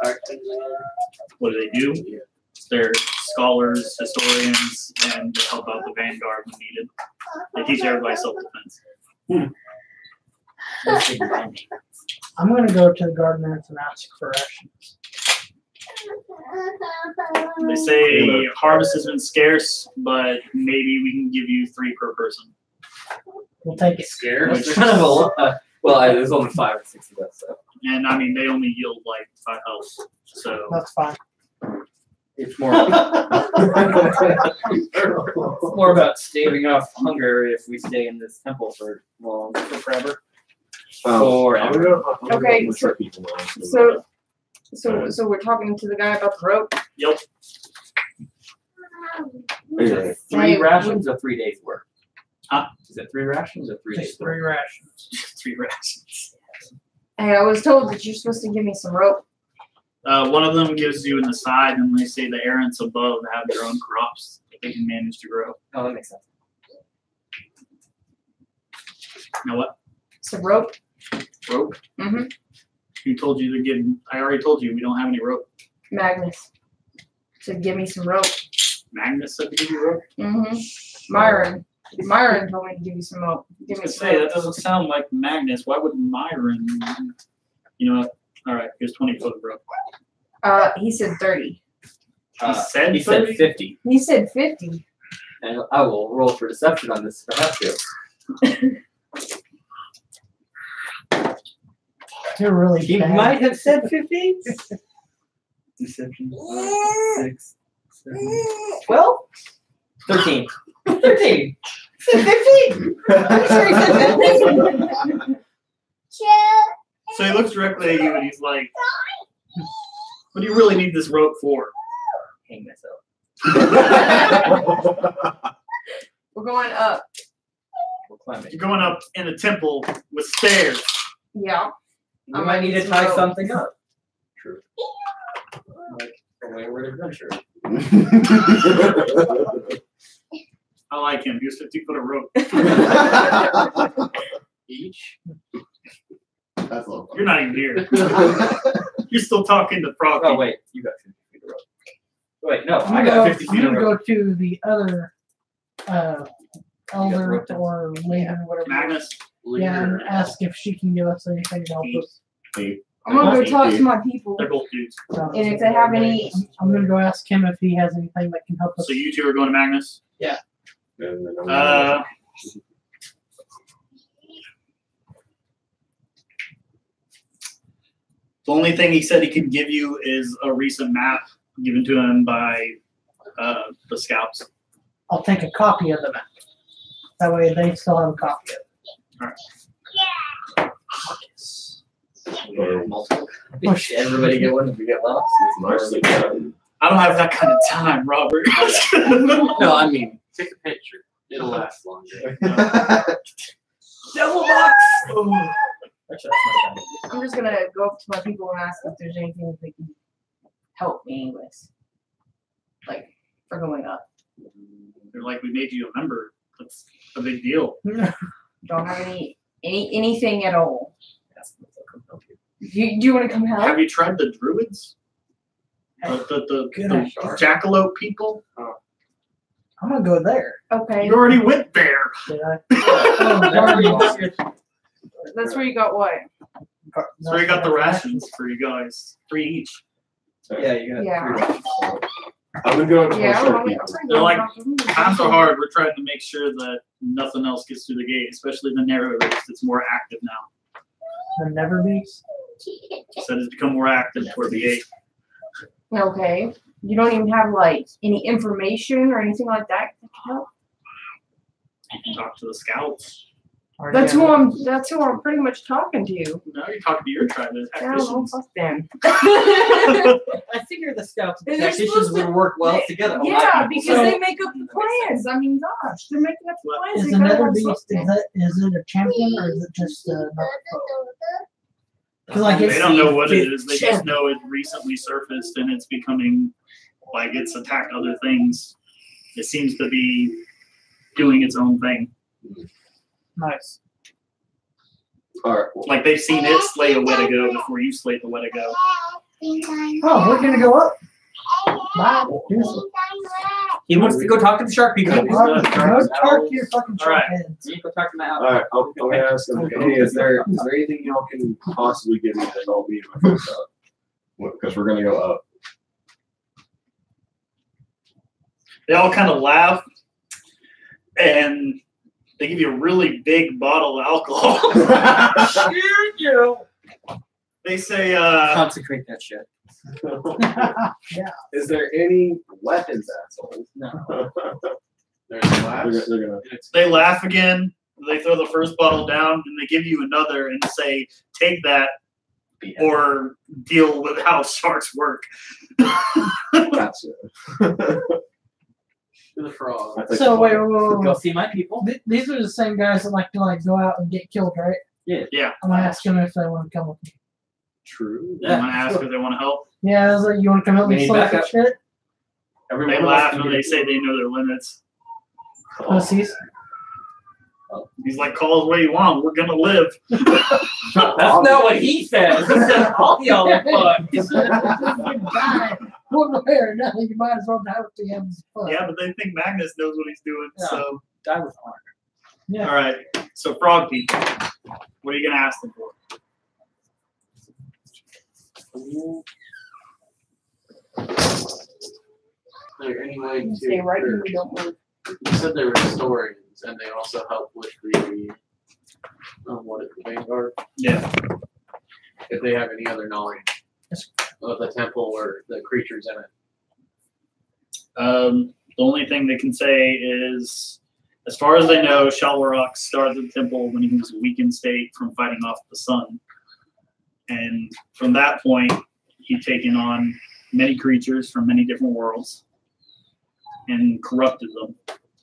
tactics? What do they do? They're scholars, historians, and they help out the vanguard when needed. They teach everybody self-defense. I'm gonna go to the gardeners and ask for rations. They say harvest has been scarce, but maybe we can give you 3 per person. We'll take it. Scared? It's kind of a lot. Well, there's only 5 or 6 of us, so And I mean, they only yield like 5 health. So That's fine. it's more. It's more about staving off hunger if we stay in this temple for long, for forever. Forever. Okay, So we're talking to the guy about the rope. yep. Is it 3 Hey, rations or 3 days worth? Huh? Is it 3 rations or 3 days Just worth? 3 rations. 3 rations. Hey, I was told that you're supposed to give me some rope. One of them gives you in the side, and they say the errants above have their own crops that they can manage to grow. Oh, that makes sense. Now what? Some rope. Rope? Mm-hmm. Who told you to give? I already told you we don't have any rope. Magnus. Said give me some rope. Magnus said to give you rope. Mm-hmm. Myron told me to give you some rope. Give me I some say that rope. doesn't sound like Magnus. Why would Myron? You know what? All right, here's 20 foot of rope. He said 30. He said 50. He said 50. And I will roll for deception on this if I have to. You're really He bad. might have said 50. Deception. 6, 7, 12, 13. 13. 15. I'm sure he said 15. So he looks directly at you and he's like, "What do you really need this rope for?" Hang myself. We're going up. We're climbing. You're going up in a temple with stairs. Yeah. We might need to tie something up. True. Like a wayward adventure. I like him. Here's 50 foot of rope. Each? That's a little You're not even here. You're still talking to Frog. Oh wait, you got 50 feet of rope. Wait, no, I'm I gonna, got go, 50 I'm feet of gonna rope. go to the other elder rope then? or leader, whatever. Magnus. Yeah, and ask if she can give us anything to help us. I'm gonna go talk to my people. They're both dudes. And if they have any, I'm gonna go ask him if he has anything that can help us. So you two are going to Magnus? And then The only thing he said he could give you is a recent map given to him by the scouts. I'll take a copy of the map. That way they still have a copy of it. Multiple. Everybody get one if we get lost. Nicely done. I don't have that kind of time, Robert. No, I mean, take a picture. It'll last longer. Double box! Actually, that's not bad. I'm just gonna go up to my people and ask if there's anything that they can help me with. Like, for going up. They're like, we made you a member. That's a big deal. Don't have anything at all. Ask them if they'll come help you. Do you want to come help? Have you tried the druids? The jackalope people? I'm gonna go there. Okay. You already went there. Did I? That's where you got what? So you got the rations for you guys. 3 each. Yeah, you got Yeah. 3 rations. I've been going to Yeah, start I'm people. gonna They're go like, talk to them. Times are hard. We're trying to make sure that nothing else gets through the gate, especially the narrow roads. It's more active now. The Never Beast. So it's become more active toward the gate. Okay. You don't even have like any information or anything like that that can help? You can talk to the scouts. Or That's yeah. who I'm pretty much talking to. Now you're talking to your tribe as I don't know, tacticians. fuck them. I figure the scouts and They're tacticians supposed to- would work well together. Yeah, because So- they make up the plans. I mean, gosh, they're making up the plans. Is They gotta another have beast? something. Is it a champion or is it just another foe? 'Cause, like, They it's don't know what it the is. They just champion. know it recently surfaced and it's becoming like it's attacked other things. It seems to be doing its own thing. Nice. Alright. Like they've seen it slay a Wendigo before you slayed the Wendigo. Oh, we're gonna go up. Bye. Here's- He wants to go talk to the shark people. Go talk to your fucking All right. shark heads. You go talk to my owl. Alright, I'm gonna ask them, hey, is there anything y'all can possibly give me to help me if I fuck up? Because we're gonna go up. They all kind of laugh and they give you a really big bottle of alcohol. They say, Consecrate that shit. Is there any weapons, assholes? No. There's glass. They're gonna. they laugh again. They throw the first bottle down and they give you another and say, take that or deal with how sharks work. Gotcha. To the frog. I think So wait, Go see my people. These are the same guys that like to go out and get killed, right? Yeah. Yeah. I'm gonna ask them if they want to come with me. True. You want to ask if they want to help? Yeah, I was like, you want to come help We me need slice that backup. shit? Everyone They else laugh can and get they it. say they know their limits. Pussies. He's like, call us what you want. We're gonna live. That's not what he says. He says all y'all are fucked. You can die one way or another. You might as well die with the ends. Yeah, but they think Magnus knows what he's doing. Yeah. So, Die with honor. Yeah. all right. So, frog people, what are you gonna ask them for? Is there any way to? Stay right here. We don't move. You said there were historians, and they also help with the what is the Vanguard? Yeah. If they have any other knowledge of the temple or the creatures in it. The only thing they can say is, as far as they know, Shalwarok started the temple when he was a weakened state from fighting off the sun. And from that point, he'd taken on many creatures from many different worlds and corrupted them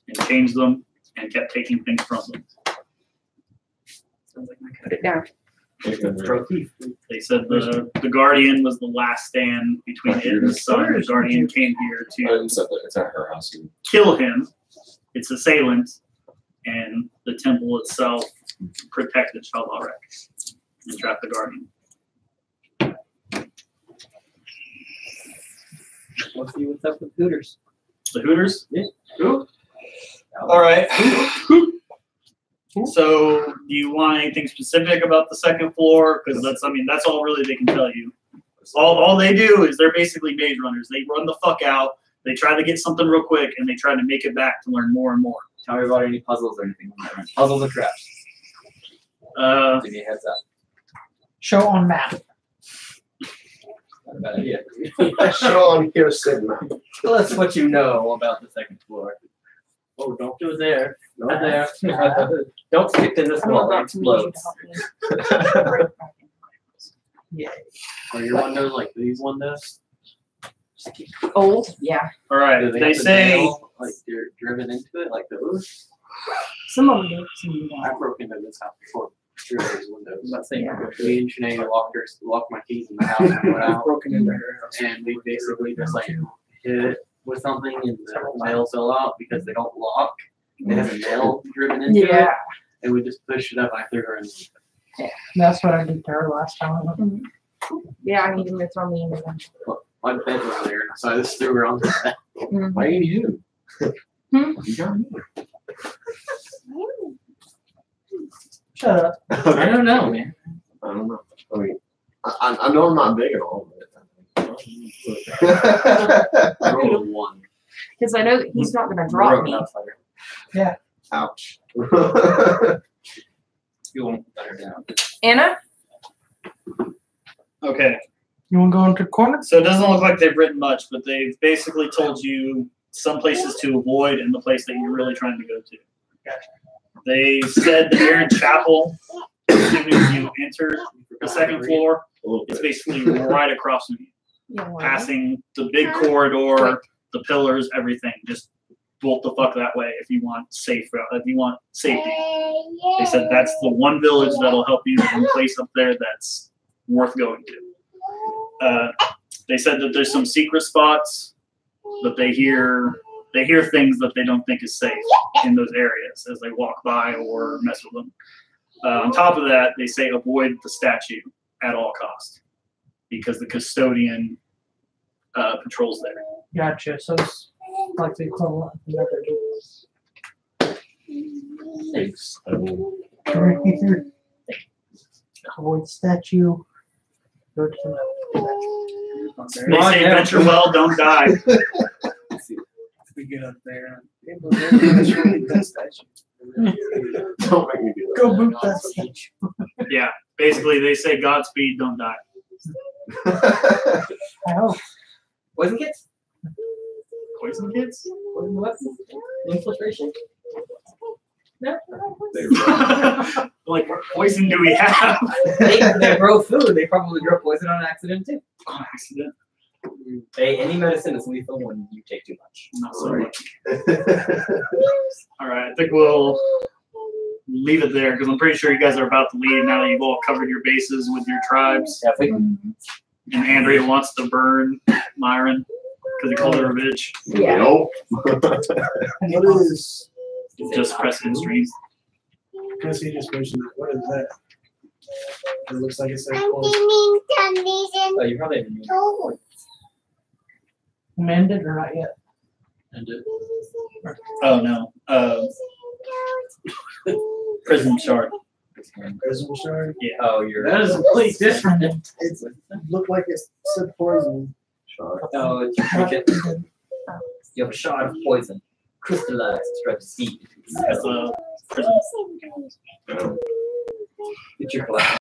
and changed them and kept taking things from them. Sounds like my Put it down. They said the Guardian was the last stand between it and the sun. The Guardian came here to It's at her house. kill him, its assailant, and the temple itself protected Shalwarok and trapped the Guardian. Let's see what's up with Hooters. The Hooters? Yeah. Who? All right. So, do you want anything specific about the second floor? Because that's all really they can tell you. All they do is they're basically maze runners. They run the fuck out. They try to get something real quick, and they try to make it back to learn more and more. Tell me about any puzzles or anything. Puzzles or traps. Give me a heads up. Show on map. Not a bad idea. Show on here, Sigma. Tell us what you know about the second floor. Oh, don't do it there. No, there. Don't stick to this I'm wall. It about to need you explodes. to help me. Are your windows like these windows? Old? Yeah. All right. Do They have the say nail, like they're driven into it, like those. Some of them do. Some of them I don't. broke into this house before. Through those windows. I'm not saying Yeah. Me and Sinead locked my keys in the house and went out, Broken into her house. and we basically just like hit it with something, and the nail fell out because they don't lock. It has a nail driven into it, Yeah. and we just pushed it up. And I threw her in. That's what I did to her last time. Yeah, I need him to throw me in there. My bed was there, so I just threw her on the bed. Mhm. Why ain't you? Hmm? You got me. Shut up. I don't know, man. I don't know. I mean, I know I'm not big at all, but. I rolled a 1. Because I know that he's not going to drop me. Ouch. You won't put her down. Anna? okay. You want to go into the corner? So it doesn't look like they've written much, but they've basically told you some places to avoid and the place that you're really trying to go to. They said the Aaron Chapel, as soon as you enter the second floor, A little it's bit. basically right across from you, Yeah, why? passing the big corridor, the pillars, everything. Just bolt the fuck that way if you want safe. If you want safety. They said that's the one village that'll help you, one place up there that's worth going to. They said that there's some secret spots, but they hear things that they don't think is safe in those areas as they walk by or mess with them. On top of that, they say avoid the statue at all cost because the custodian patrols there. Gotcha. So it's like the equivalent of another door. Thanks. Right here. Avoid statue. Go to the They say venture well, don't die. We get up there. Can't believe everybody's really that statue. Don't make me do that. Go boot that statue. Yeah, basically they say Godspeed, don't die. I hope. Poison kits? Poison kids? Poison weapons? Infiltration? No. They Like what poison do we have? They grow food. They probably grow poison on accident too. On accident. Hey, any medicine is lethal when you take too much. Not so Right. much. All right, I think we'll leave it there because I'm pretty sure you guys are about to leave now that you've all covered your bases with your tribes. Definitely. And Andrea wants to burn Myron because he called her a bitch. Yeah. Nope. What is? Just press in streams. Because he just mentioned that. What is that? It looks like it's like I'm poison. being television. Oh, you probably haven't used Oh. Amended or not yet? it. Oh no. Prism shard. Prism shard. Oh, you're. That is completely different. It looked like it said poison. Oh, it's your trinket. You have a shot of poison, crystallized, striped seed. That's a prism. Get your glass.